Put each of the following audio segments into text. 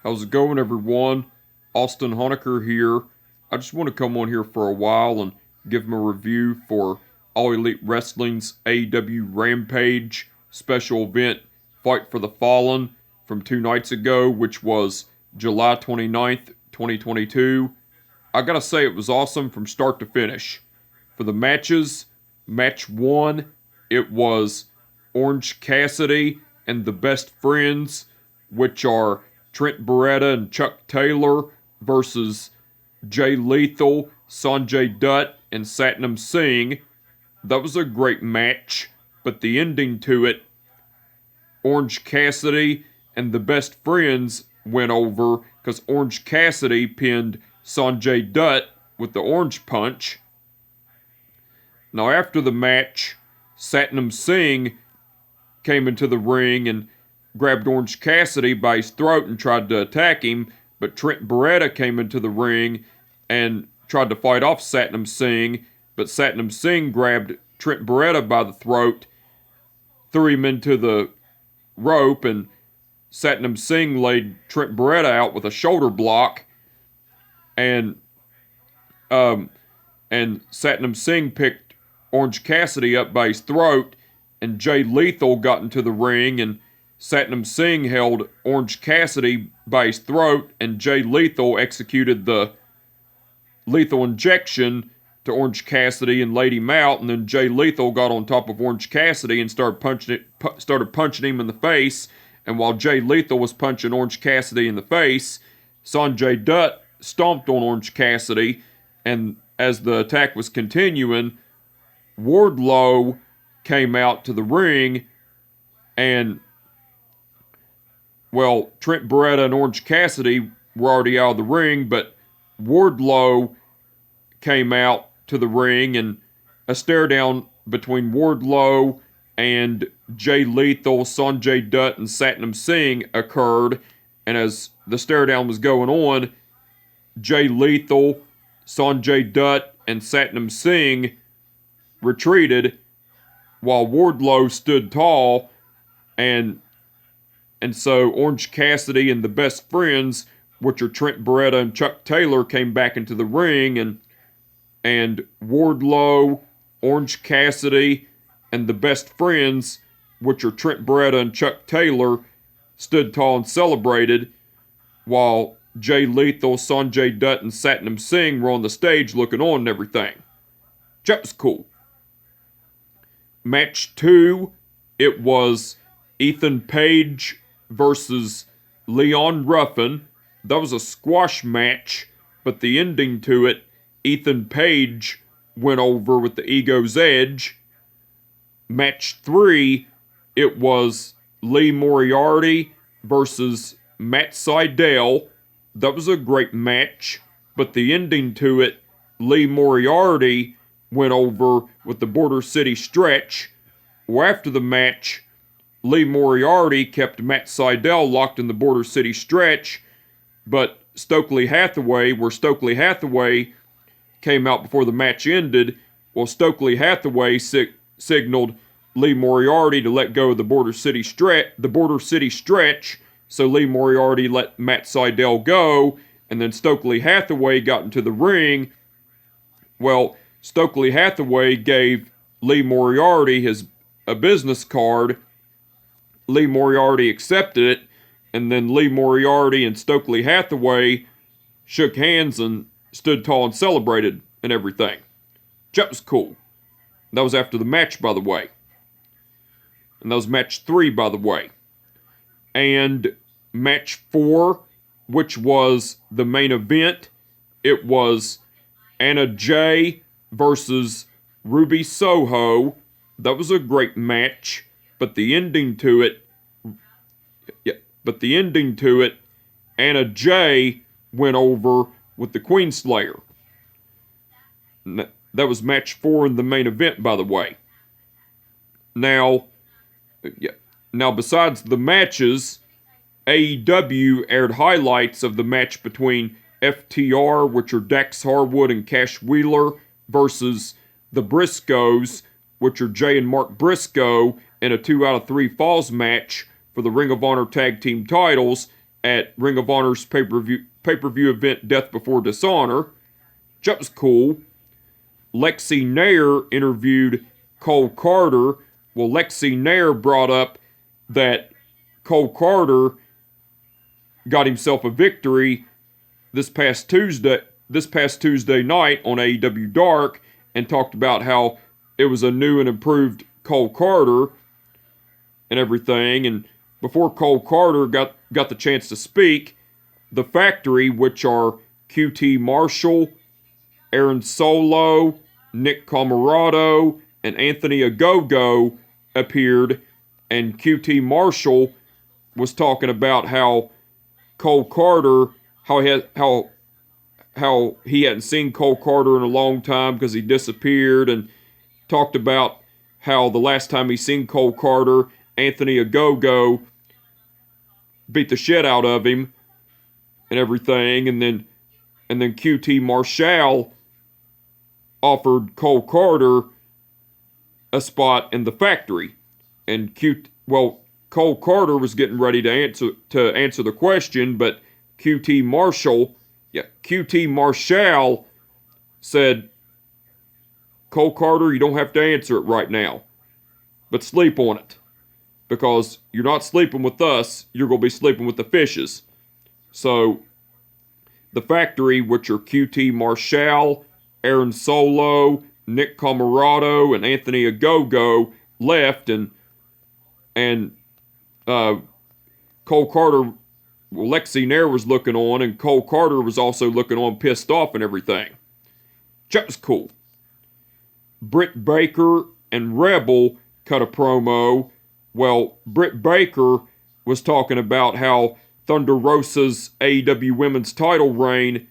How's it going, everyone? Austin Honecker here. I just want to come on here for a while and give them a review for All Elite Wrestling's AEW Rampage special event, Fight for the Fallen, from 2 nights ago, which was July 29th, 2022. I gotta say, it was awesome from start to finish. For the matches, match 1, it was Orange Cassidy and the Best Friends, which are Trent Beretta and Chuck Taylor versus Jay Lethal, Sanjay Dutt, and Satnam Singh. That was a great match, but the ending to it, Orange Cassidy and the Best Friends went over because Orange Cassidy pinned Sanjay Dutt with the Orange Punch. Now, after the match, Satnam Singh came into the ring and grabbed Orange Cassidy by his throat and tried to attack him, but Trent Beretta came into the ring and tried to fight off Satnam Singh, but Satnam Singh grabbed Trent Beretta by the throat, threw him into the rope, and Satnam Singh laid Trent Beretta out with a shoulder block, and Satnam Singh picked Orange Cassidy up by his throat, and Jay Lethal got into the ring, and Satnam Singh held Orange Cassidy by his throat, and Jay Lethal executed the lethal injection to Orange Cassidy and laid him out, and then Jay Lethal got on top of Orange Cassidy and started punching him in the face, and while Jay Lethal was punching Orange Cassidy in the face, Sanjay Dutt stomped on Orange Cassidy, and as the attack was continuing, Wardlow came out to the ring, and well, Trent Beretta and Orange Cassidy were already out of the ring, but Wardlow came out to the ring, and a stare down between Wardlow and Jay Lethal, Sanjay Dutt, and Satnam Singh occurred, and as the stare down was going on, Jay Lethal, Sanjay Dutt, and Satnam Singh retreated while Wardlow stood tall, and so Orange Cassidy and the Best Friends, which are Trent Beretta and Chuck Taylor, came back into the ring, and Wardlow, Orange Cassidy, and the Best Friends, which are Trent Beretta and Chuck Taylor, stood tall and celebrated, while Jay Lethal, Sanjay Dutt, and Satnam Singh were on the stage looking on and everything. That was cool. Match 2, it was Ethan Page versus Leon Ruffin. That was a squash match, but the ending to it, Ethan Page went over with the Ego's Edge. Match 3, it was Lee Moriarty versus Matt Sydal. That was a great match, but the ending to it, Lee Moriarty went over with the Border City Stretch. Well, after the match, Lee Moriarty kept Matt Sydal locked in the Border City Stretch, but Stokely Hathaway came out before the match ended. Well, Stokely Hathaway signaled Lee Moriarty to let go of the Border City Stretch, so Lee Moriarty let Matt Sydal go, and then Stokely Hathaway got into the ring. Well, Stokely Hathaway gave Lee Moriarty a business card. Lee Moriarty accepted it, and then Lee Moriarty and Stokely Hathaway shook hands and stood tall and celebrated and everything. That was cool. That was after the match, by the way. And that was match 3, by the way. And match 4, which was the main event, it was Anna Jay versus Ruby Soho. That was a great match, but the ending to it, Anna Jay went over with the Queenslayer. That was match 4 in the main event, by the way. Now, besides the matches, AEW aired highlights of the match between FTR, which are Dax Harwood and Cash Wheeler, versus the Briscoes, which are Jay and Mark Briscoe, in a 2 out of 3 falls match for the Ring of Honor Tag Team titles. at Ring of Honor's pay-per-view event Death Before Dishonor. That was cool. Lexi Nair interviewed Cole Carter. Well, Lexi Nair brought up that Cole Carter got himself a victory this past Tuesday night on AEW Dark, and talked about how it was a new and improved Cole Carter and everything. And before Cole Carter got the chance to speak, the Factory, which are QT Marshall, Aaron Solo, Nick Comoroto, and Anthony Ogogo appeared, and QT Marshall was talking about how Cole Carter, how he hadn't seen Cole Carter in a long time because he disappeared, and talked about how the last time he seen Cole Carter, Anthony Ogogo beat the shit out of him and everything, and then QT Marshall offered Cole Carter a spot in the Factory, and Cole Carter was getting ready to answer the question, but QT Marshall said, Cole Carter, you don't have to answer it right now, but sleep on it, because you're not sleeping with us, you're going to be sleeping with the fishes. So the Factory, which are QT Marshall, Aaron Solo, Nick Comoroto, and Anthony Ogogo, left, and Cole Carter, Lexi Nair was looking on, and Cole Carter was also looking on, pissed off and everything. That was cool. Britt Baker and Rebel cut a promo. Well, Britt Baker was talking about how Thunder Rosa's AEW Women's title reign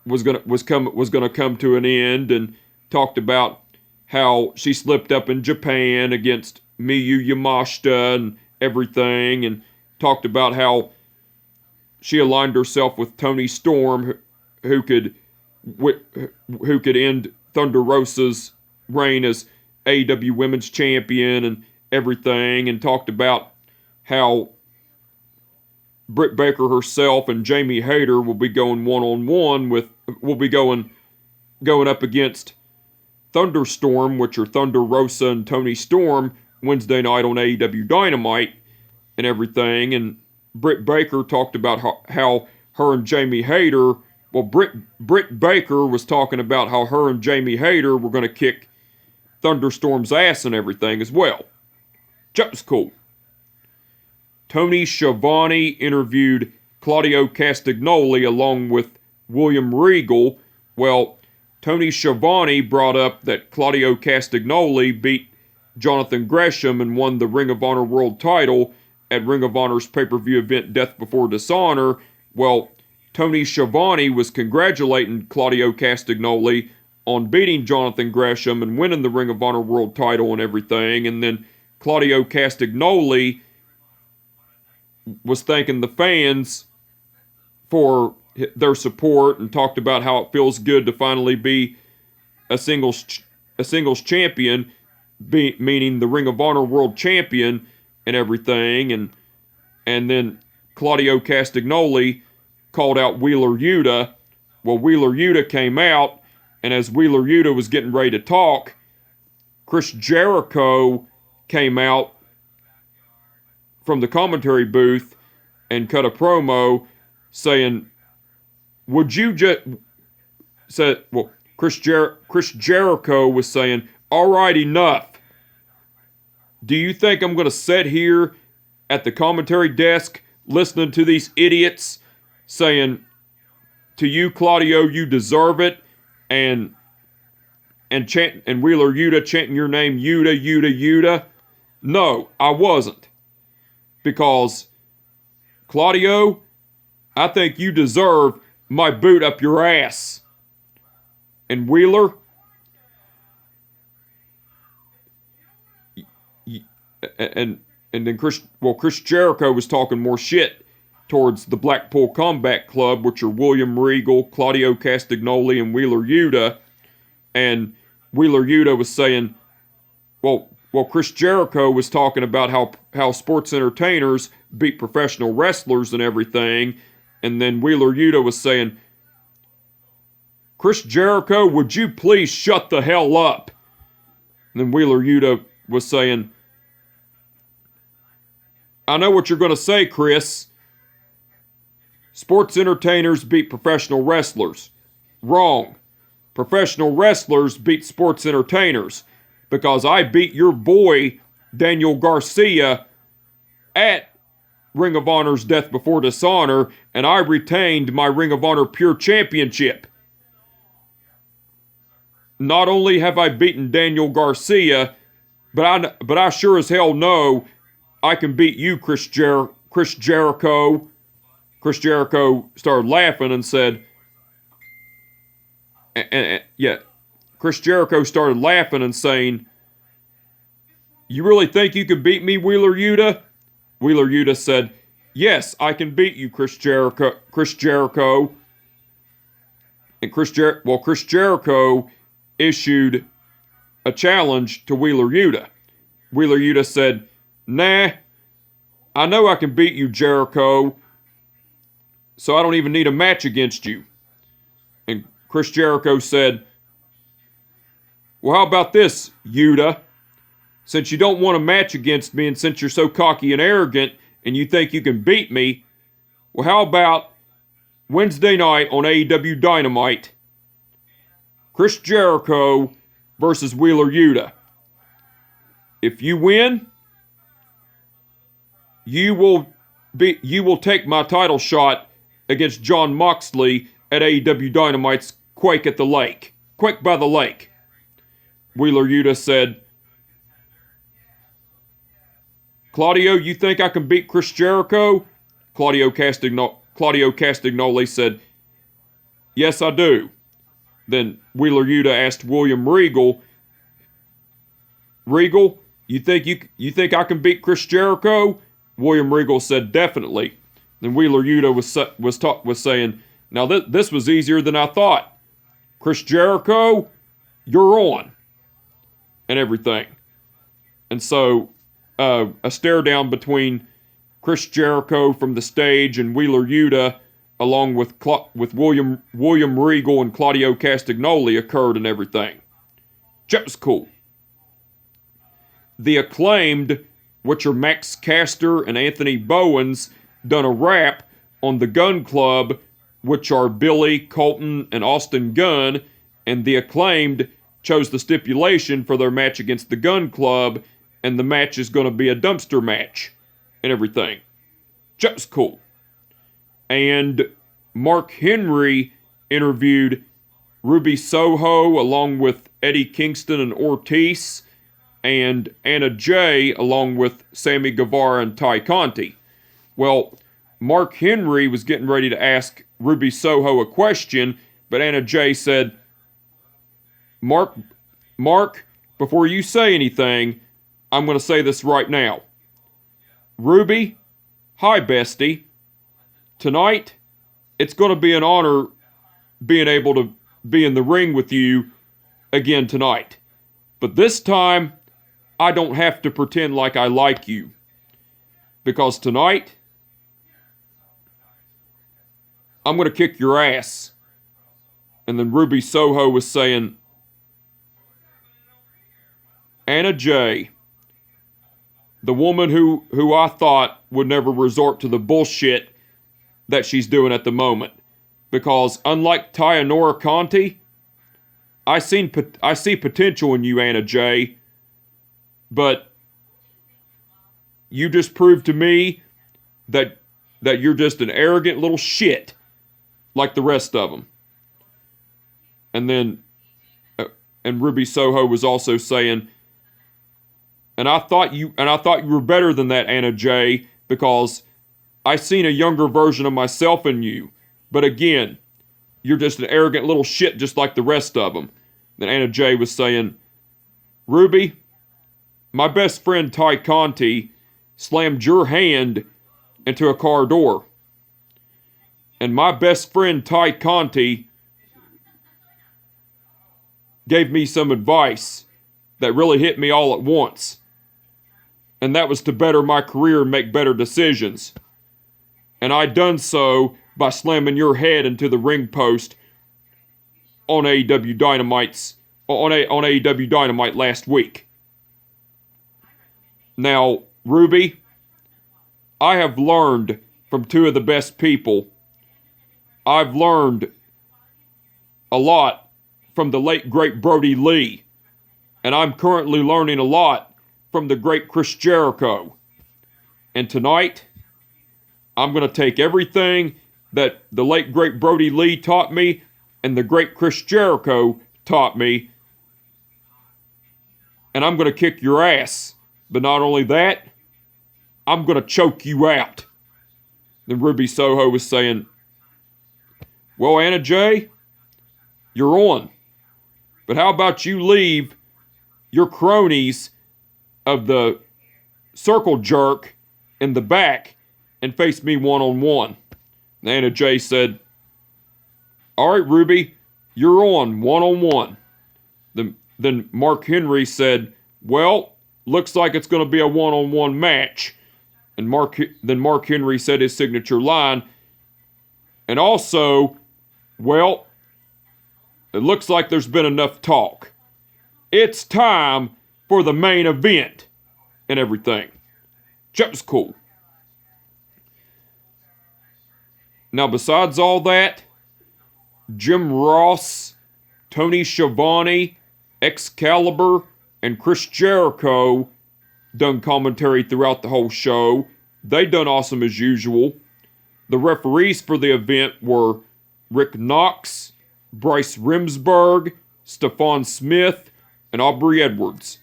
was gonna come to an end, and talked about how she slipped up in Japan against Miyu Yamashita and everything, and talked about how she aligned herself with Toni Storm, who could end Thunder Rosa's reign as AEW Women's Champion and everything, and talked about how Britt Baker herself and Jamie Hayter will be going one-on-one will be going up against Thunderstorm, which are Thunder Rosa and Toni Storm, Wednesday night on AEW Dynamite and everything. And Britt Baker talked about how her and Jamie Hayter, Britt Baker was talking about how her and Jamie Hayter were going to kick Thunderstorm's ass and everything as well. That was cool. Tony Schiavone interviewed Claudio Castagnoli along with William Regal. Well, Tony Schiavone brought up that Claudio Castagnoli beat Jonathan Gresham and won the Ring of Honor World title at Ring of Honor's pay-per-view event Death Before Dishonor. Well, Tony Schiavone was congratulating Claudio Castagnoli on beating Jonathan Gresham and winning the Ring of Honor World title and everything, and then Claudio Castagnoli was thanking the fans for their support and talked about how it feels good to finally be a singles champion, meaning the Ring of Honor World Champion and everything. And then Claudio Castagnoli called out Wheeler Yuta. Well, Wheeler Yuta came out, and as Wheeler Yuta was getting ready to talk, Chris Jericho came out from the commentary booth and cut a promo saying, would you just... Chris Jericho was saying, all right, enough. Do you think I'm going to sit here at the commentary desk listening to these idiots saying, to you, Claudio, you deserve it, and Wheeler Yuta chanting your name, Yuta, Yuta, Yuta? No, I wasn't. Because, Claudio, I think you deserve my boot up your ass. And Wheeler, and then Chris Jericho was talking more shit towards the Blackpool Combat Club, which are William Regal, Claudio Castagnoli, and Wheeler Yuta. And Wheeler Yuta was saying, well, well, Chris Jericho was talking about how sports entertainers beat professional wrestlers and everything. And then Wheeler Yuta was saying, Chris Jericho, would you please shut the hell up? And then Wheeler Yuta was saying, I know what you're going to say, Chris. Sports entertainers beat professional wrestlers. Wrong. Professional wrestlers beat sports entertainers. Because I beat your boy, Daniel Garcia, at Ring of Honor's Death Before Dishonor, and I retained my Ring of Honor Pure Championship. Not only have I beaten Daniel Garcia, but I sure as hell know I can beat you, Chris Jericho. Chris Jericho started laughing and said, Chris Jericho started laughing and saying, you really think you can beat me, Wheeler Yuta? Wheeler Yuta said, yes, I can beat you, Chris Jericho. And Chris Jericho issued a challenge to Wheeler Yuta. Wheeler Yuta said, nah, I know I can beat you, Jericho, so I don't even need a match against you. And Chris Jericho said, well, how about this, Yuta? Since you don't want a match against me and since you're so cocky and arrogant and you think you can beat me, well, how about Wednesday night on AEW Dynamite, Chris Jericho versus Wheeler Yuta. If you win, you will take my title shot against Jon Moxley at AEW Dynamite's Quake by the Lake. Wheeler Yuta said, Claudio, you think I can beat Chris Jericho? Claudio Castagnoli said, yes, I do. Then Wheeler Yuta asked William Regal, you think I can beat Chris Jericho? William Regal said, definitely. Then Wheeler Yuta was saying, now this was easier than I thought. Chris Jericho, you're on. And everything. And so, a stare down between Chris Jericho from the stage and Wheeler Yuta, along with William Regal and Claudio Castagnoli, occurred and everything. That was cool. The Acclaimed, which are Max Caster and Anthony Bowens, done a rap on the Gun Club, which are Billy, Colton, and Austin Gunn, and the Acclaimed chose the stipulation for their match against the Gun Club, and the match is going to be a dumpster match and everything. Just cool. And Mark Henry interviewed Ruby Soho along with Eddie Kingston and Ortiz, and Anna Jay along with Sammy Guevara and Ty Conti. Well, Mark Henry was getting ready to ask Ruby Soho a question, but Anna Jay said, Mark, before you say anything, I'm going to say this right now. Ruby, hi, bestie. Tonight, it's going to be an honor being able to be in the ring with you again tonight. But this time, I don't have to pretend like I like you. Because tonight, I'm going to kick your ass. And then Ruby Soho was saying, Anna Jay, the woman who I thought would never resort to the bullshit that she's doing at the moment. Because unlike Tayanora Conti, I see potential in you, Anna Jay. But you just proved to me that you're just an arrogant little shit like the rest of them. And then and Ruby Soho was also saying, and I thought you were better than that, Anna Jay, because I seen a younger version of myself in you. But again, you're just an arrogant little shit just like the rest of them. Then Anna Jay was saying, Ruby, my best friend Ty Conti slammed your hand into a car door. And my best friend Ty Conti gave me some advice. that really hit me all at once. And that was to better my career and make better decisions. And I done so by slamming your head into the ring post on AEW Dynamite last week. Now, Ruby, I have learned from two of the best people. I've learned a lot from the late great Brody Lee. And I'm currently learning a lot from the great Chris Jericho. And tonight, I'm going to take everything that the late great Brody Lee taught me and the great Chris Jericho taught me, and I'm going to kick your ass. But not only that, I'm going to choke you out. Then Ruby Soho was saying, well, Anna Jay, you're on. But how about you leave your cronies of the circle jerk in the back and face me one-on-one? And Anna Jay said, all right, Ruby, you're on one-on-one. Then Mark Henry said, well, looks like it's going to be a one-on-one match. And then Mark Henry said his signature line. And also, well, it looks like there's been enough talk. It's time for the main event and everything. That was cool. Now, besides all that, Jim Ross, Tony Schiavone, Excalibur, and Chris Jericho done commentary throughout the whole show. They done awesome as usual. The referees for the event were Rick Knox, Bryce Remsburg, Stephon Smith, and Aubrey Edwards.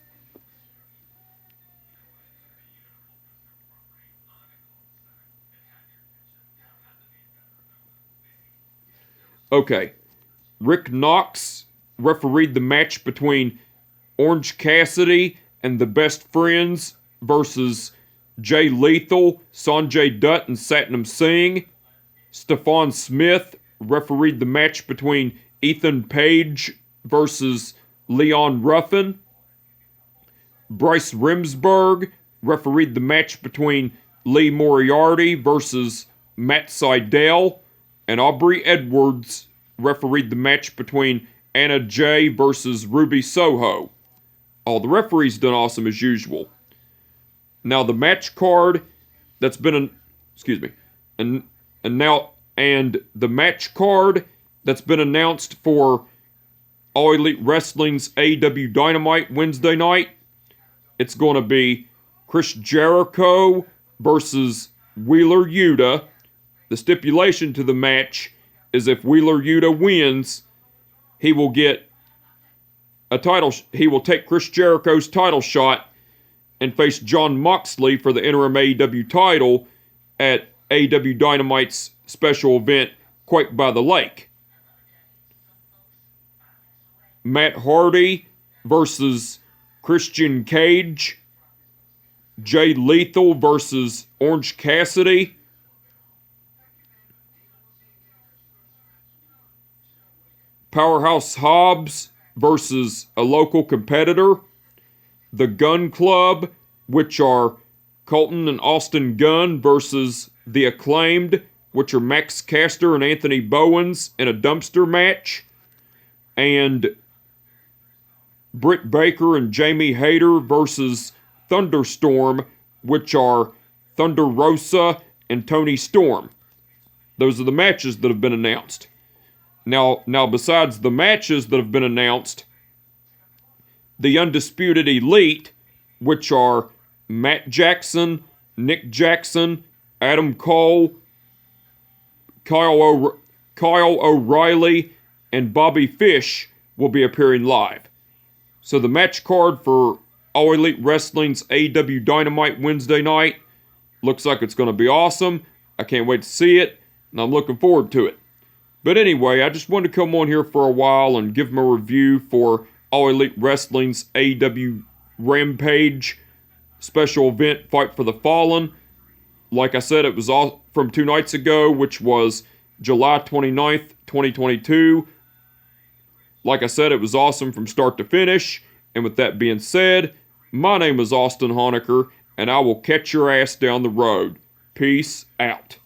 Okay, Rick Knox refereed the match between Orange Cassidy and the Best Friends versus Jay Lethal, Sanjay Dutt, and Satnam Singh. Stephon Smith refereed the match between Ethan Page versus Leon Ruffin. Bryce Remsburg refereed the match between Lee Moriarty versus Matt Sydal. And Aubrey Edwards refereed the match between Anna Jay versus Ruby Soho. All the referees done awesome as usual. Now the match card that's been and the match card that's been announced for All Elite Wrestling's AEW Dynamite Wednesday night. It's going to be Chris Jericho versus Wheeler Yuta. The stipulation to the match is if Wheeler Yuta wins, he will get a title. He will take Chris Jericho's title shot and face Jon Moxley for the interim AEW title at AEW Dynamite's special event, Quake by the Lake. Matt Hardy versus Christian Cage. Jay Lethal versus Orange Cassidy. Powerhouse Hobbs versus a local competitor. The Gun Club, which are Colton and Austin Gunn versus The Acclaimed, which are Max Caster and Anthony Bowens in a dumpster match. And Britt Baker and Jamie Hayter versus Thunderstorm, which are Thunder Rosa and Tony Storm. Those are the matches that have been announced. Now, besides the matches that have been announced, the Undisputed Elite, which are Matt Jackson, Nick Jackson, Adam Cole, Kyle O'Reilly, and Bobby Fish, will be appearing live. So the match card for All Elite Wrestling's AEW Dynamite Wednesday night looks like it's going to be awesome. I can't wait to see it, and I'm looking forward to it. But anyway, I just wanted to come on here for a while and give them a review for All Elite Wrestling's AEW Rampage special event, Fight for the Fallen. Like I said, it was all from 2 nights ago, which was July 29th, 2022. Like I said, it was awesome from start to finish. And with that being said, my name is Austin Honecker, and I will catch your ass down the road. Peace out.